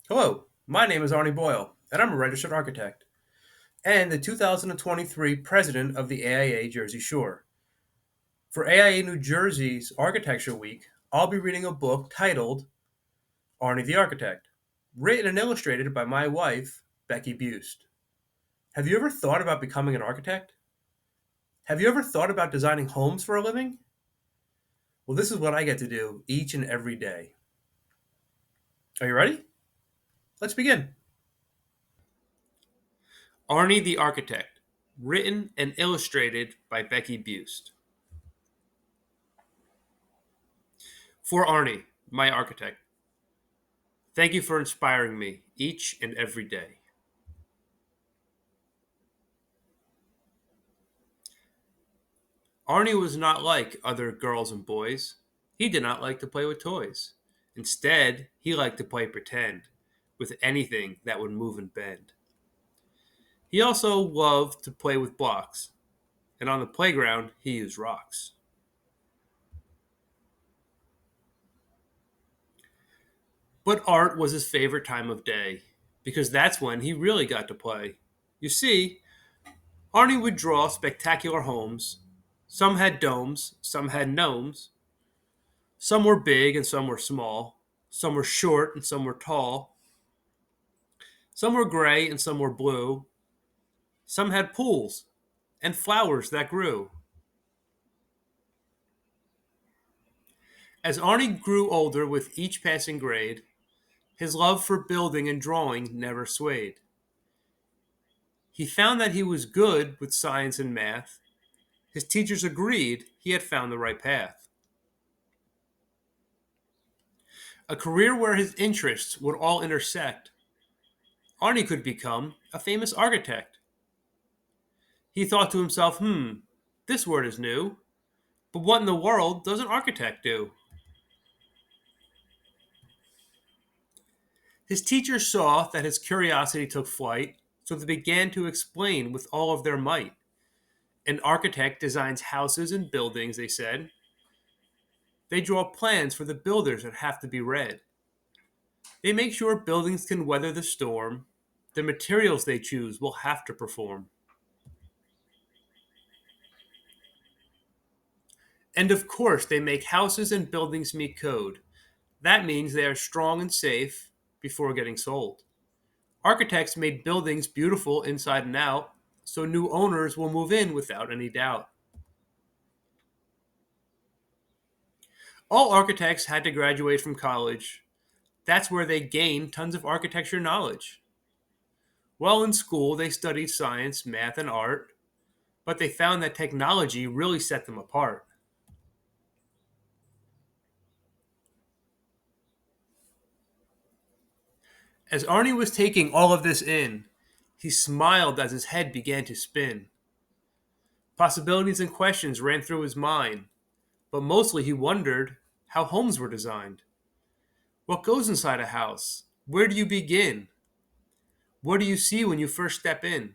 Hello, my name is Arnie Boyle, and I'm a registered architect and the 2023 president of the AIA Jersey Shore. For AIA New Jersey's Architecture Week, I'll be reading a book titled Arnie the Architect, written and illustrated by my wife, Becky Buist. Have you ever thought about becoming an architect? Have you ever thought about designing homes for a living? Well, this is what I get to do each and every day. Are you ready? Let's begin. Arnie the Architect, written and illustrated by Becky Buist. For Arnie, my architect, thank you for inspiring me each and every day. Arnie was not like other girls and boys. He did not like to play with toys. Instead, he liked to play pretend with anything that would move and bend. He also loved to play with blocks, and on the playground, he used rocks. But art was his favorite time of day because that's when he really got to play. You see, Arnie would draw spectacular homes. Some had domes, some had gnomes. Some were big and some were small. Some were short and some were tall. Some were gray and some were blue. Some had pools and flowers that grew. As Arnie grew older with each passing grade, his love for building and drawing never swayed. He found that he was good with science and math. His teachers agreed he had found the right path. A career where his interests would all intersect. Arnie could become a famous architect. He thought to himself, this word is new, but what in the world does an architect do? His teachers saw that his curiosity took flight, so they began to explain with all of their might. An architect designs houses and buildings, they said. They draw plans for the builders that have to be read. They make sure buildings can weather the storm. The materials they choose will have to perform. And of course, they make houses and buildings meet code. That means they are strong and safe before getting sold. Architects made buildings beautiful inside and out, so new owners will move in without any doubt. All architects had to graduate from college. That's where they gained tons of architecture knowledge. While in school, they studied science, math, and art, but they found that technology really set them apart. As Arnie was taking all of this in, he smiled as his head began to spin. Possibilities and questions ran through his mind, but mostly he wondered how homes were designed. What goes inside a house? Where do you begin? What do you see when you first step in?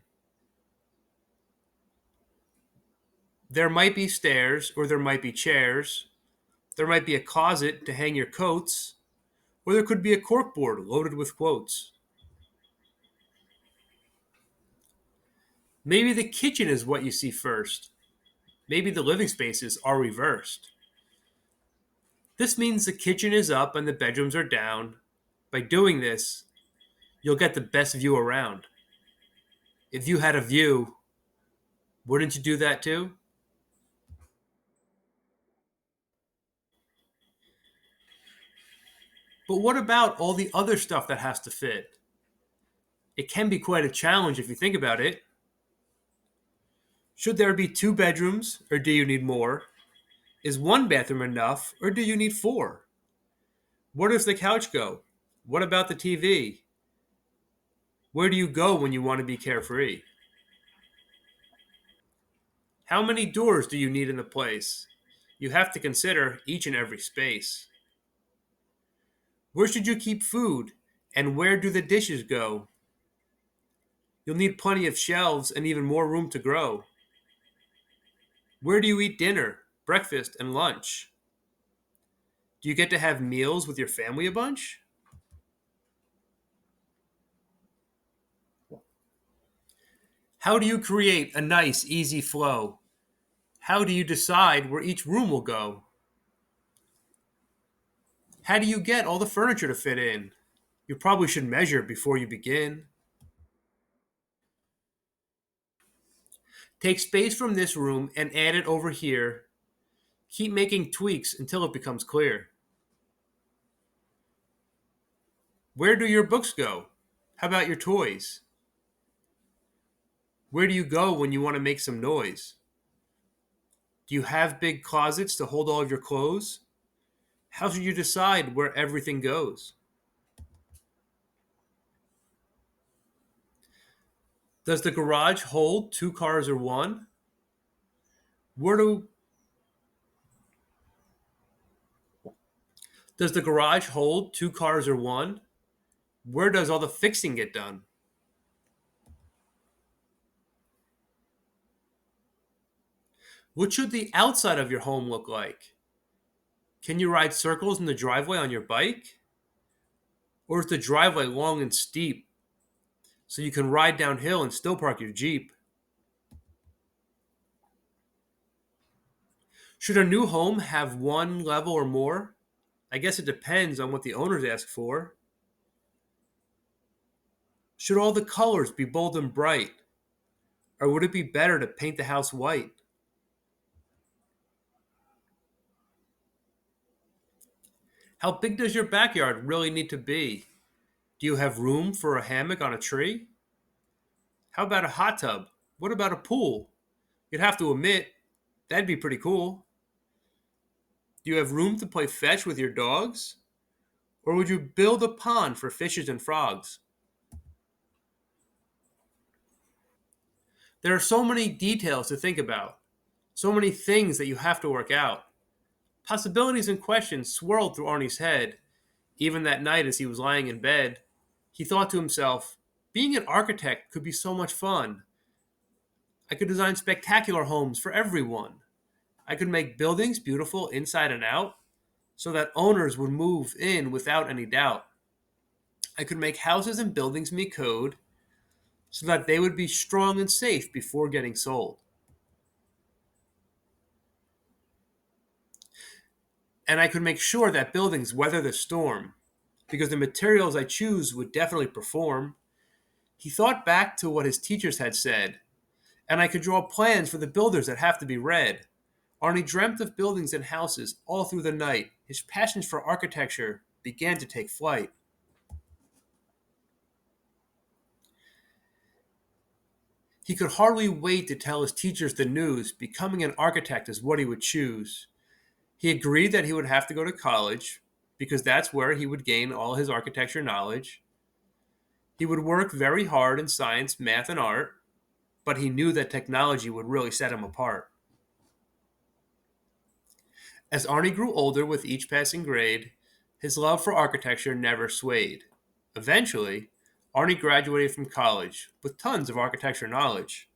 There might be stairs, or there might be chairs. There might be a closet to hang your coats, or there could be a corkboard loaded with quotes. Maybe the kitchen is what you see first. Maybe the living spaces are reversed. This means the kitchen is up and the bedrooms are down. By doing this, you'll get the best view around. If you had a view, wouldn't you do that too? But what about all the other stuff that has to fit? It can be quite a challenge if you think about it. Should there be two bedrooms, or do you need more? Is one bathroom enough, or do you need four? Where does the couch go? What about the TV? Where do you go when you want to be carefree? How many doors do you need in the place? You have to consider each and every space. Where should you keep food? And where do the dishes go? You'll need plenty of shelves and even more room to grow. Where do you eat dinner, breakfast, and lunch? Do you get to have meals with your family a bunch? How do you create a nice, easy flow? How do you decide where each room will go? How do you get all the furniture to fit in? You probably should measure before you begin. Take space from this room and add it over here. Keep making tweaks until it becomes clear. Where do your books go? How about your toys? Where do you go when you want to make some noise? Do you have big closets to hold all of your clothes? How should you decide where everything goes? Does the garage hold two cars or one? Where do Does the garage hold two cars or one? Where does all the fixing get done? What should the outside of your home look like? Can you ride circles in the driveway on your bike? Or is the driveway long and steep so you can ride downhill and still park your Jeep? Should a new home have one level or more? I guess it depends on what the owners ask for. Should all the colors be bold and bright? Or would it be better to paint the house white? How big does your backyard really need to be? Do you have room for a hammock on a tree? How about a hot tub? What about a pool? You'd have to admit, that'd be pretty cool. Do you have room to play fetch with your dogs? Or would you build a pond for fishes and frogs? There are so many details to think about, so many things that you have to work out. Possibilities and questions swirled through Arnie's head. Even that night as he was lying in bed, he thought to himself, being an architect could be so much fun. I could design spectacular homes for everyone. I could make buildings beautiful inside and out so that owners would move in without any doubt. I could make houses and buildings meet code so that they would be strong and safe before getting sold. And I could make sure that buildings weather the storm because the materials I choose would definitely perform. He thought back to what his teachers had said, and I could draw plans for the builders that have to be read. Arnie dreamt of buildings and houses all through the night. His passions for architecture began to take flight. He could hardly wait to tell his teachers the news. Becoming an architect is what he would choose. He agreed that he would have to go to college because that's where he would gain all his architecture knowledge. He would work very hard in science, math, and art, but he knew that technology would really set him apart. As Arnie grew older with each passing grade, his love for architecture never swayed. Eventually, Arnie graduated from college with tons of architecture knowledge.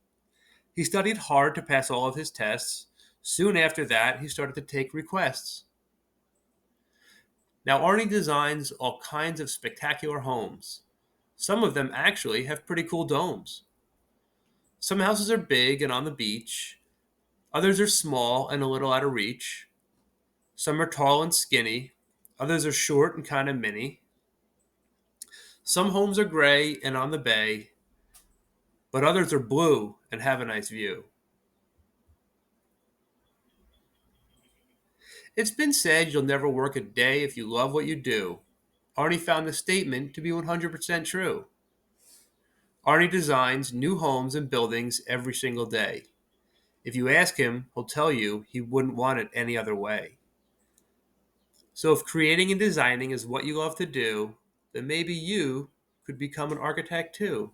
He studied hard to pass all of his tests. Soon after that, he started to take requests. Now, Arnie designs all kinds of spectacular homes. Some of them actually have pretty cool domes. Some houses are big and on the beach. Others are small and a little out of reach. Some are tall and skinny. Others are short and kind of mini. Some homes are gray and on the bay, but others are blue and have a nice view. It's been said you'll never work a day if you love what you do. Arnie found the statement to be 100% true. Arnie designs new homes and buildings every single day. If you ask him, he'll tell you he wouldn't want it any other way. So if creating and designing is what you love to do, then maybe you could become an architect too.